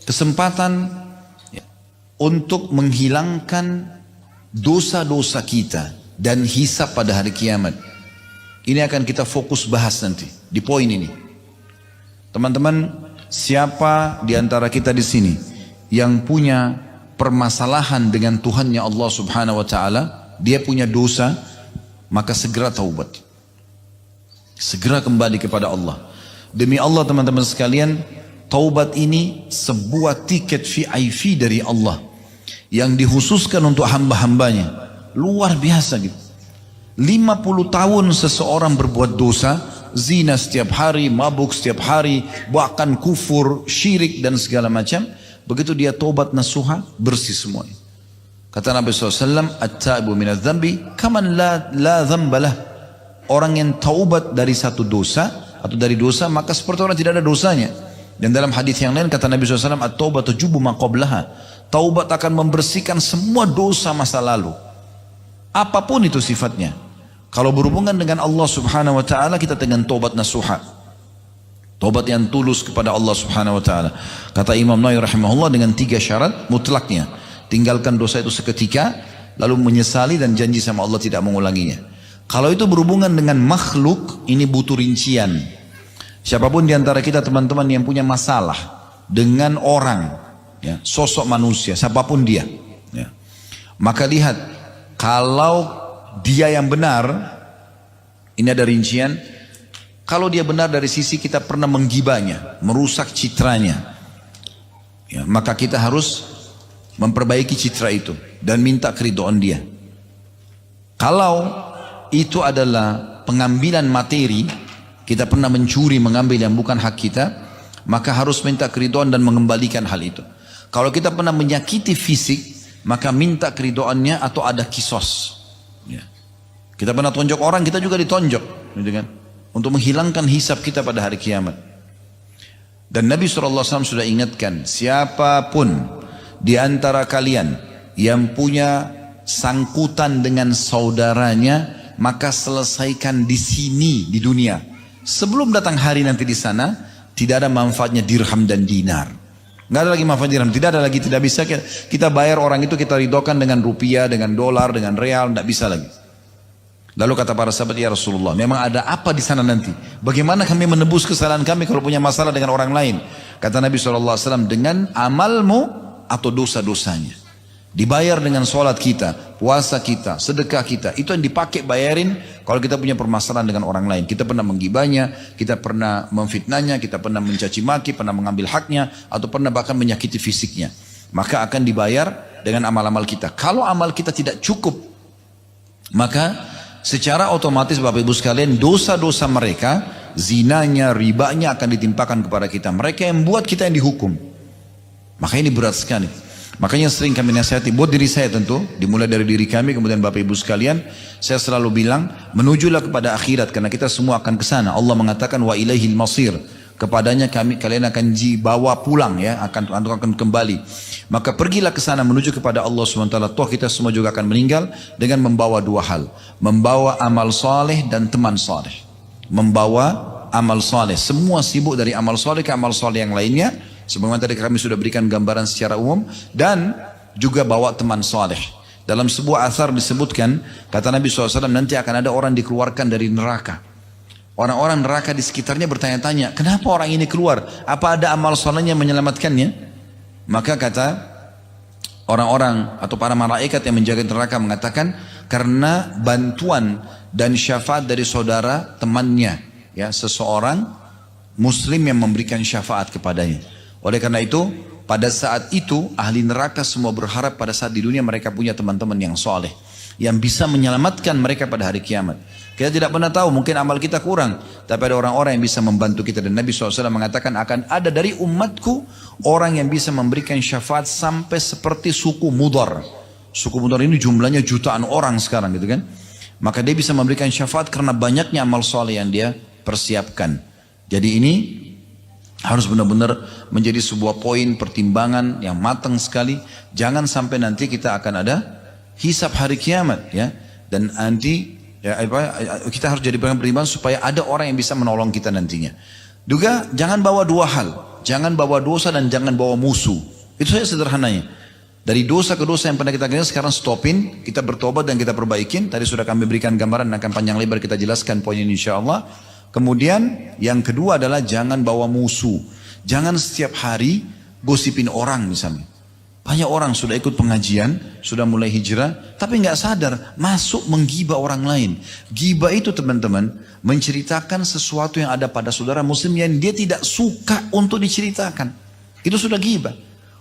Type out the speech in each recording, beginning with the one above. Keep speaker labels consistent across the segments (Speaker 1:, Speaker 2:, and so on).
Speaker 1: kesempatan untuk menghilangkan dosa-dosa kita dan hisab pada hari kiamat. Ini akan kita fokus bahas nanti di poin ini. Teman-teman, siapa di antara kita di sini yang punya permasalahan dengan Tuhannya Allah Subhanahu wa taala, dia punya dosa, maka segera taubat. Segera kembali kepada Allah. Demi Allah teman-teman sekalian, taubat ini sebuah tiket VIP dari Allah yang dikhususkan untuk hamba-hambanya. Luar biasa gitu. 50 tahun seseorang berbuat dosa, zina setiap hari, mabuk setiap hari, bahkan kufur, syirik dan segala macam. Begitu dia taubat nasuha, bersih semuanya. Kata Nabi SAW, at-taibu minadz-dzambi kaman la dzambalah. Orang yang taubat dari satu dosa atau dari dosa, maka seperti orang tidak ada dosanya. Dan dalam hadis yang lain kata Nabi SAW, at-taubatu tujubu ma qablaha. Taubat akan membersihkan semua dosa masa lalu. Apapun itu sifatnya. Kalau berhubungan dengan Allah Subhanahu wa taala, kita dengan taubat nasuha. Taubat yang tulus kepada Allah Subhanahu wa taala. Kata Imam Nawawi rahimahullah, dengan 3 syarat mutlaknya. Tinggalkan dosa itu seketika, lalu menyesali dan janji sama Allah tidak mengulanginya. Kalau itu berhubungan dengan makhluk, ini butuh rincian. Siapapun di antara kita teman-teman yang punya masalah dengan orang, ya, sosok manusia, siapapun dia, ya, maka lihat, kalau dia yang benar, ini ada rincian. Kalau dia benar dari sisi kita pernah menggibahnya, merusak citranya, ya, maka kita harus memperbaiki citra itu dan minta keridhaan dia. Kalau itu adalah pengambilan materi, kita pernah mencuri, mengambil yang bukan hak kita, maka harus minta keridhaan dan mengembalikan hal itu. Kalau kita pernah menyakiti fisik, maka minta keridhaannya atau ada kisos. Ya. Kita pernah tonjok orang, kita juga ditonjok, gitu kan? Untuk menghilangkan hisab kita pada hari kiamat. Dan Nabi SAW sudah ingatkan, siapapun di antara kalian yang punya sangkutan dengan saudaranya, maka selesaikan di sini, di dunia. Sebelum datang hari nanti di sana, tidak ada manfaatnya dirham dan dinar. Nggak ada lagi manfaat dirham, tidak ada lagi, tidak bisa kita bayar orang itu, kita ridhokan dengan rupiah, dengan dolar, dengan real, tidak bisa lagi. Lalu kata para sahabat, ya Rasulullah, memang ada apa di sana nanti? Bagaimana kami menebus kesalahan kami kalau punya masalah dengan orang lain? Kata Nabi SAW, dengan amalmu atau dosa-dosanya. Dibayar dengan sholat kita, puasa kita, sedekah kita. Itu yang dipakai bayarin kalau kita punya permasalahan dengan orang lain. Kita pernah menggibahnya, kita pernah memfitnahnya, kita pernah mencaci maki, pernah mengambil haknya, atau pernah bahkan menyakiti fisiknya. Maka akan dibayar dengan amal-amal kita. Kalau amal kita tidak cukup, maka secara otomatis Bapak Ibu sekalian, dosa-dosa mereka, zinanya, ribanya akan ditimpakan kepada kita. Mereka yang buat, kita yang dihukum. Maka ini berat sekali. Makanya sering kami nasihati, buat diri saya tentu, dimulai dari diri kami, kemudian Bapak Ibu sekalian, saya selalu bilang, menujulah kepada akhirat, karena kita semua akan ke sana. Allah mengatakan, wa ilaihil masir, kepadanya kalian akan dibawa pulang, ya, akan kembali. Maka pergilah ke sana menuju kepada Allah SWT. Toh kita semua juga akan meninggal dengan membawa 2 hal, membawa amal saleh dan teman saleh. Membawa amal saleh, semua sibuk dari amal saleh ke amal saleh yang lainnya. Sebagaimana tadi kami sudah berikan gambaran secara umum, dan juga bawa teman saleh. Dalam sebuah athar disebutkan, kata Nabi SAW, nanti akan ada orang dikeluarkan dari neraka. Orang-orang neraka di sekitarnya bertanya-tanya, kenapa orang ini keluar? Apa ada amal salehnya menyelamatkannya? Maka kata orang-orang atau para malaikat yang menjaga neraka mengatakan, karena bantuan dan syafaat dari saudara temannya, ya, seseorang muslim yang memberikan syafaat kepadanya. Oleh karena itu, pada saat itu ahli neraka semua berharap pada saat di dunia mereka punya teman-teman yang soleh, yang bisa menyelamatkan mereka pada hari kiamat. Kita tidak pernah tahu, mungkin amal kita kurang, tapi ada orang-orang yang bisa membantu kita. Dan Nabi SAW mengatakan, akan ada dari umatku orang yang bisa memberikan syafaat sampai seperti suku Mudar. Suku Mudar ini jumlahnya jutaan orang sekarang, gitu kan? Maka dia bisa memberikan syafaat karena banyaknya amal soleh yang dia persiapkan. Jadi ini harus benar-benar menjadi sebuah poin pertimbangan yang matang sekali. Jangan sampai nanti kita akan ada hisab hari kiamat, ya. Dan nanti ya, kita harus jadi pertimbangan supaya ada orang yang bisa menolong kita nantinya. Juga jangan bawa 2 hal. jangan bawa dosa dan jangan bawa musuh. Itu saja sederhananya. Dari dosa ke dosa yang pernah kita kerjakan sekarang stopin, kita bertobat dan kita perbaikin. Tadi sudah kami berikan gambaran dan akan panjang lebar kita jelaskan poin ini insyaAllah. Kemudian yang kedua adalah jangan bawa musuh. Jangan setiap hari gosipin orang misalnya. Banyak orang sudah ikut pengajian, sudah mulai hijrah, tapi nggak sadar masuk menggibah orang lain. Gibah itu teman-teman menceritakan sesuatu yang ada pada saudara muslim yang dia tidak suka untuk diceritakan. Itu sudah gibah.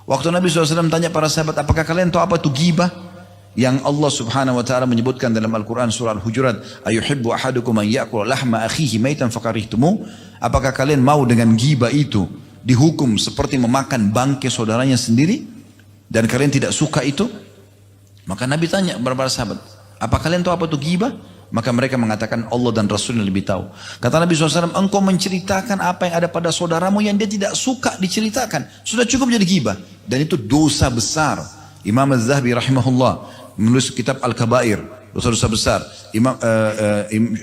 Speaker 1: Waktu Nabi SAW tanya para sahabat, apakah kalian tahu apa itu gibah? Yang Allah Subhanahu Wa Taala menyebutkan dalam Al-Quran surah Al-Hujurat, ayuhibbu ahadukum an ya'kula lahma akhihi maitan fakarihtumu. Apakah kalian mau dengan gibah itu dihukum seperti memakan bangkai saudaranya sendiri? Dan kalian tidak suka itu? Maka Nabi tanya kepada sahabat, apa kalian tahu apa itu gibah? Maka mereka mengatakan Allah dan Rasulnya lebih tahu. Kata Nabi SAW, engkau menceritakan apa yang ada pada saudaramu yang dia tidak suka diceritakan. Sudah cukup jadi gibah. Dan itu dosa besar. Imam Az-Zahabi rahimahullah menulis kitab Al-Kabair, dosa-dosa besar.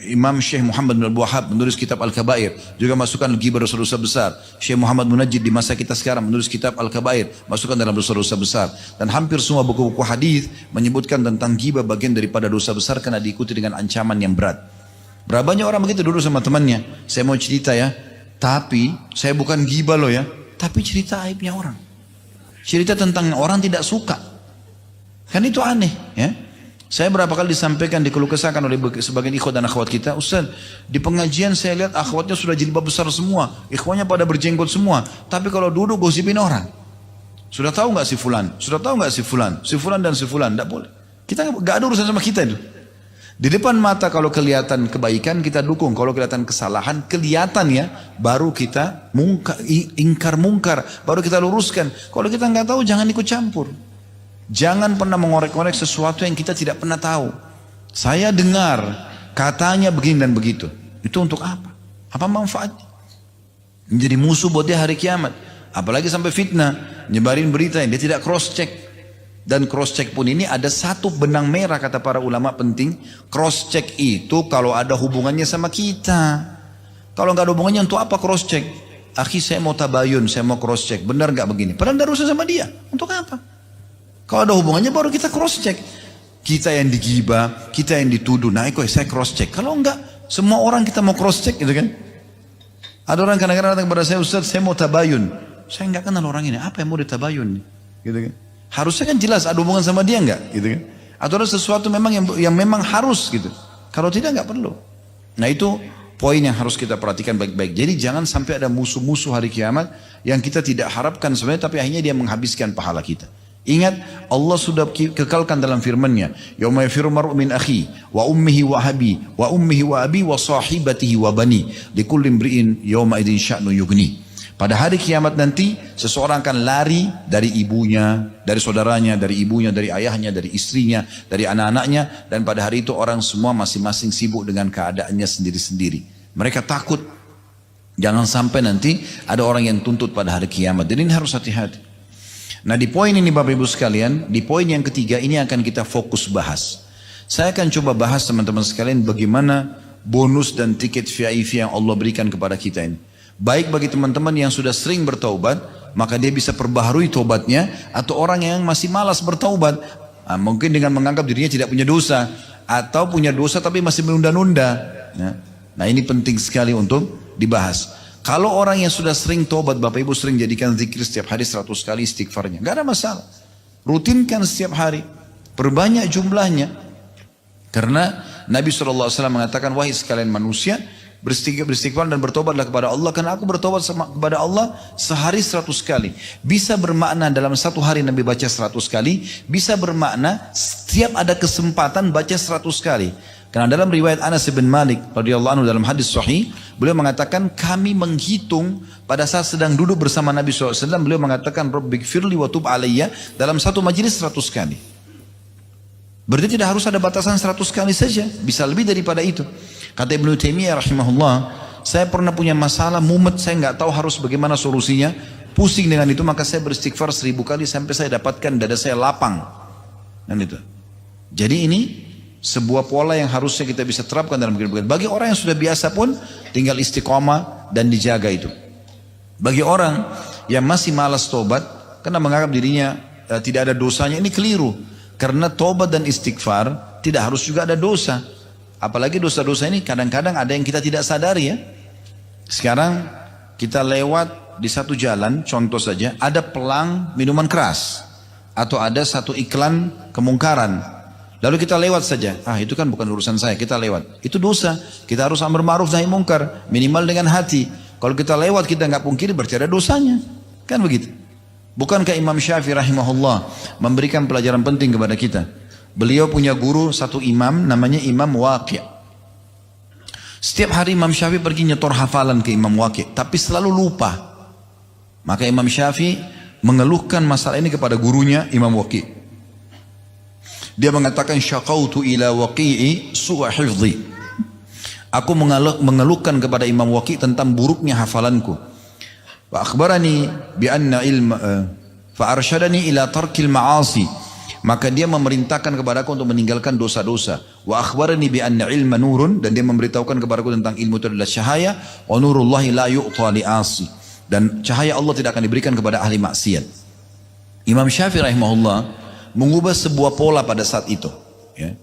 Speaker 1: Imam Syekh Muhammad bin Al-Wahhab menulis kitab Al-Kabair, juga masukkan gibah dosa-dosa besar. Syekh Muhammad Munajjid di masa kita sekarang menulis kitab Al-Kabair, masukkan dalam dosa-dosa besar. Dan hampir semua buku-buku hadis menyebutkan tentang gibah bagian daripada dosa besar karena diikuti dengan ancaman yang berat. Berapa banyak orang begitu dulu sama temannya, saya mau cerita ya, tapi saya bukan gibah loh ya, tapi cerita aibnya orang. Cerita tentang orang tidak suka. Kan itu aneh ya. Saya berapa kali disampaikan, dikeluh kesahkan oleh sebagian ikhwat dan akhwat kita, Ustaz, di pengajian saya lihat akhwatnya sudah jilbab besar semua, ikhwatnya pada berjenggot semua, tapi kalau duduk gosipin orang. Sudah tahu nggak si fulan? Sudah tahu nggak si fulan? Si fulan dan si fulan, tidak boleh. Kita nggak ada urusan sama kita itu. Di depan mata kalau kelihatan kebaikan kita dukung, kalau kelihatan kesalahan kelihatan ya, baru kita ingkar mungkar, baru kita luruskan. Kalau kita nggak tahu jangan ikut campur. Jangan pernah mengorek-ngorek sesuatu yang kita tidak pernah tahu. Saya dengar katanya begini dan begitu. Itu untuk apa? Apa manfaatnya? Menjadi musuh buat dia hari kiamat. Apalagi sampai fitnah, nyebarin berita yang dia tidak cross check. Dan cross check pun ini ada satu benang merah kata para ulama penting. Cross check itu kalau ada hubungannya sama kita. Kalau nggak ada hubungannya untuk apa cross check? Akhi saya mau tabayun, saya mau cross check. Benar nggak begini? Padahal tidak urusan sama dia. Untuk apa? Kalau ada hubungannya baru kita cross check. Kita yang digibah, kita yang dituduh. Nah, saya cross check. Kalau enggak, semua orang kita mau cross check gitu kan. Ada orang kadang-kadang datang kepada saya, Ustaz, saya mau tabayun. Saya enggak kenal orang ini. Apa yang mau ditabayun? Gitu kan. Harusnya kan jelas ada hubungan sama dia enggak, gitu kan. Atau ada sesuatu memang yang memang harus gitu. Kalau tidak enggak perlu. Nah, itu poin yang harus kita perhatikan baik-baik. Jadi jangan sampai ada musuh-musuh hari kiamat yang kita tidak harapkan sebenarnya, tapi akhirnya dia menghabiskan pahala kita. Ingat, Allah sudah kekalkan dalam firman-Nya, yauma yafirru mar'u min akhi wa ummihi wa abi wa ummihi wa abi wa sahibatihi wa bani likulli imri'in yauma idzin sya'nu yughni. Pada hari kiamat nanti seseorang akan lari dari ibunya, dari saudaranya, dari ibunya, dari ayahnya, dari istrinya, dari anak-anaknya, dan pada hari itu orang semua masing-masing sibuk dengan keadaannya sendiri-sendiri. Mereka takut jangan sampai nanti ada orang yang tuntut pada hari kiamat. Jadi ini harus hati-hati. Nah di poin ini Bapak Ibu sekalian, di poin yang ketiga ini akan kita fokus bahas. Saya akan coba bahas teman-teman sekalian bagaimana bonus dan tiket VIP yang Allah berikan kepada kita ini. Baik bagi teman-teman yang sudah sering bertaubat, maka dia bisa perbaharui taubatnya, atau orang yang masih malas bertaubat, mungkin dengan menganggap dirinya tidak punya dosa, atau punya dosa tapi masih menunda-nunda. Nah ini penting sekali untuk dibahas. Kalau orang yang sudah sering tobat, Bapak Ibu sering jadikan zikir setiap hari 100 kali istighfarnya. Gak ada masalah. Rutinkan setiap hari. Perbanyak jumlahnya. Karena Nabi SAW mengatakan, wahai sekalian manusia, beristighfar dan bertobatlah kepada Allah. Karena aku bertobat kepada Allah sehari 100 kali. Bisa bermakna dalam satu hari Nabi baca 100 kali. Bisa bermakna setiap ada kesempatan baca 100 kali. Karena dalam riwayat Anas bin Malik radhiyallahu anhu dalam hadis sahih, beliau mengatakan kami menghitung pada saat sedang duduk bersama Nabi SAW, beliau mengatakan Rabbighfirli wa tub alayya dalam satu majelis 100 kali. Berarti tidak harus ada batasan 100 kali saja, bisa lebih daripada itu. Kata Ibnu Taimiyah rahimahullah, saya pernah punya masalah mumet, saya nggak tahu harus bagaimana solusinya, pusing dengan itu, maka saya beristighfar 1000 kali sampai saya dapatkan dada saya lapang. Dan itu. Jadi ini sebuah pola yang harusnya kita bisa terapkan dalam kehidupan. Bagi orang yang sudah biasa pun tinggal istiqomah dan dijaga itu. Bagi orang yang masih malas tobat karena menganggap dirinya tidak ada dosanya, ini keliru. Karena tobat dan istighfar tidak harus juga ada dosa. Apalagi dosa-dosa ini kadang-kadang ada yang kita tidak sadari ya. Sekarang kita lewat di satu jalan, contoh saja, ada pelang minuman keras atau ada satu iklan kemungkaran. Lalu kita lewat saja, itu kan bukan urusan saya, kita lewat. Itu dosa, kita harus amar ma'ruf nahi mungkar, minimal dengan hati. Kalau kita lewat kita nggak pungkiri berarti ada dosanya, kan begitu. Bukankah Imam Syafi'i rahimahullah memberikan pelajaran penting kepada kita? Beliau punya guru satu imam namanya Imam Waqi'. Setiap hari Imam Syafi'i pergi nyetor hafalan ke Imam Waqi', tapi selalu lupa. Maka Imam Syafi'i mengeluhkan masalah ini kepada gurunya Imam Waqi'. Dia mengatakan syaqautu ila Waqi'i su'a hifdhi. Aku mengeluhkan kepada Imam Waqi' tentang buruknya hafalanku. Wa akhbarani bi anna ilma fa arsyadani ila tarkil ma'asi. Maka dia memerintahkan kepadaku untuk meninggalkan dosa-dosa. Wa akhbarani bi anna ilma nurun, dan dia memberitahukan kepadaku tentang ilmu itu adalah cahaya. Wa nurullahi la yu'ta li'asi, dan cahaya Allah tidak akan diberikan kepada ahli maksiat. Imam Syafi'i rahimahullah mengubah sebuah pola pada saat itu ya.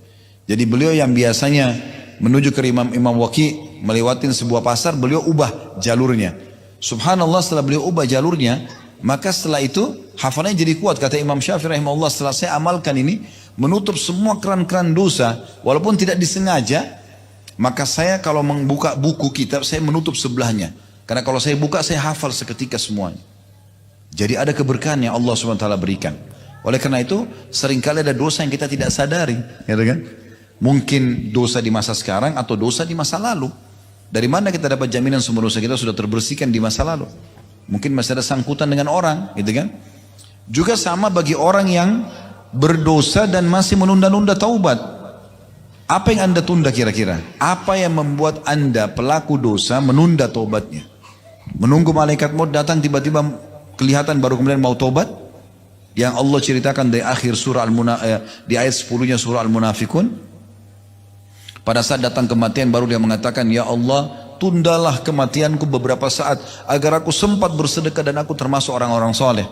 Speaker 1: Jadi beliau yang biasanya menuju ke Imam Waqi' melewatin sebuah pasar, beliau ubah jalurnya. Subhanallah, setelah beliau ubah jalurnya, maka setelah itu hafalannya jadi kuat. Kata Imam Syafi'i rahimahullah, setelah saya amalkan ini, menutup semua keran-keran dosa walaupun tidak disengaja. Maka saya kalau membuka buku kitab, saya menutup sebelahnya, karena kalau saya buka saya hafal seketika semuanya. Jadi ada keberkahan yang Allah SWT berikan. Oleh karena itu seringkali ada dosa yang kita tidak sadari, gitu kan? Mungkin dosa di masa sekarang atau dosa di masa lalu. Dari mana kita dapat jaminan semua dosa kita sudah terbersihkan di masa lalu? Mungkin masih ada sangkutan dengan orang, gitu kan? Juga sama bagi orang yang berdosa dan masih menunda-nunda taubat. Apa yang Anda tunda kira-kira? Apa yang membuat Anda pelaku dosa menunda taubatnya? Menunggu malaikat maut datang tiba-tiba kelihatan baru kemudian mau taubat? Yang Allah ceritakan di akhir surah di ayat 10-nya surah Al-Munafikun. Pada saat datang kematian baru dia mengatakan, ya Allah, tundalah kematianku beberapa saat agar aku sempat bersedekah dan aku termasuk orang-orang soleh.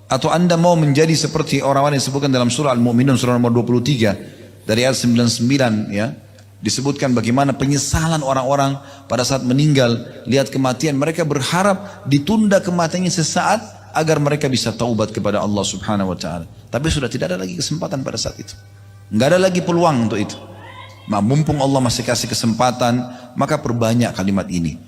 Speaker 1: Atau Anda mau menjadi seperti orang-orang yang disebutkan dalam surah Al-Mu'minun surah nomor 23 dari ayat 99 ya. Disebutkan bagaimana penyesalan orang-orang pada saat meninggal, lihat kematian, mereka berharap ditunda kematiannya sesaat agar mereka bisa taubat kepada Allah Subhanahu wa taala. Tapi sudah tidak ada lagi kesempatan pada saat itu. Enggak ada lagi peluang untuk itu. Mumpung Allah masih kasih kesempatan, maka perbanyak kalimat ini.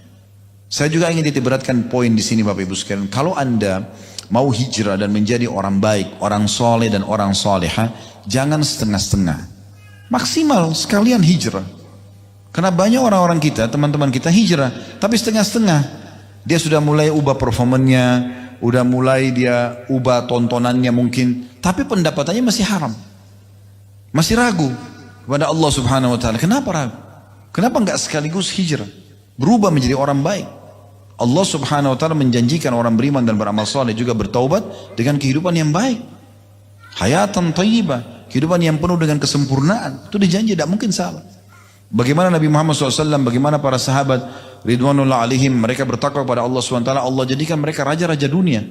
Speaker 1: Saya juga ingin ditiberatkan poin di sini Bapak Ibu sekalian. Kalau Anda mau hijrah dan menjadi orang baik, orang soleh dan orang soleha, jangan setengah-setengah. Maksimal sekalian hijrah. Karena banyak orang-orang kita, teman-teman kita hijrah, tapi setengah-setengah. Dia sudah mulai ubah performanya, udah mulai dia ubah tontonannya mungkin, tapi pendapatannya masih haram, masih ragu kepada Allah Subhanahu wa taala. Kenapa ragu? Kenapa enggak sekaligus hijrah, berubah menjadi orang baik? Allah Subhanahu wa taala menjanjikan orang beriman dan beramal saleh juga bertaubat dengan kehidupan yang baik, hayatan thayyibah, kehidupan yang penuh dengan kesempurnaan. Itu dijanji, tidak mungkin salah. Bagaimana Nabi Muhammad SAW, bagaimana para sahabat ridwanullah alaihim, mereka bertakwa kepada Allah SWT, Allah jadikan mereka raja-raja dunia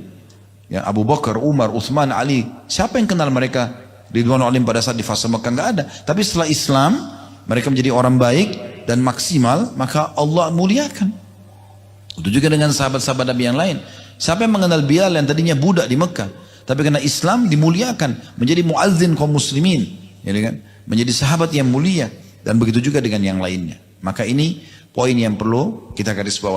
Speaker 1: ya, Abu Bakar, Umar, Uthman, Ali. Siapa yang kenal mereka ridwanullah alaihim pada saat di fase Mekah? Enggak ada. Tapi setelah Islam mereka menjadi orang baik dan maksimal, maka Allah muliakan. Itu juga dengan sahabat-sahabat Nabi yang lain. Siapa yang mengenal Bilal yang tadinya budak di Mekah, tapi karena Islam dimuliakan menjadi muazzin kaum muslimin ya kan? Menjadi sahabat yang mulia. Dan begitu juga dengan yang lainnya. Maka ini poin yang perlu kita garis bawahi.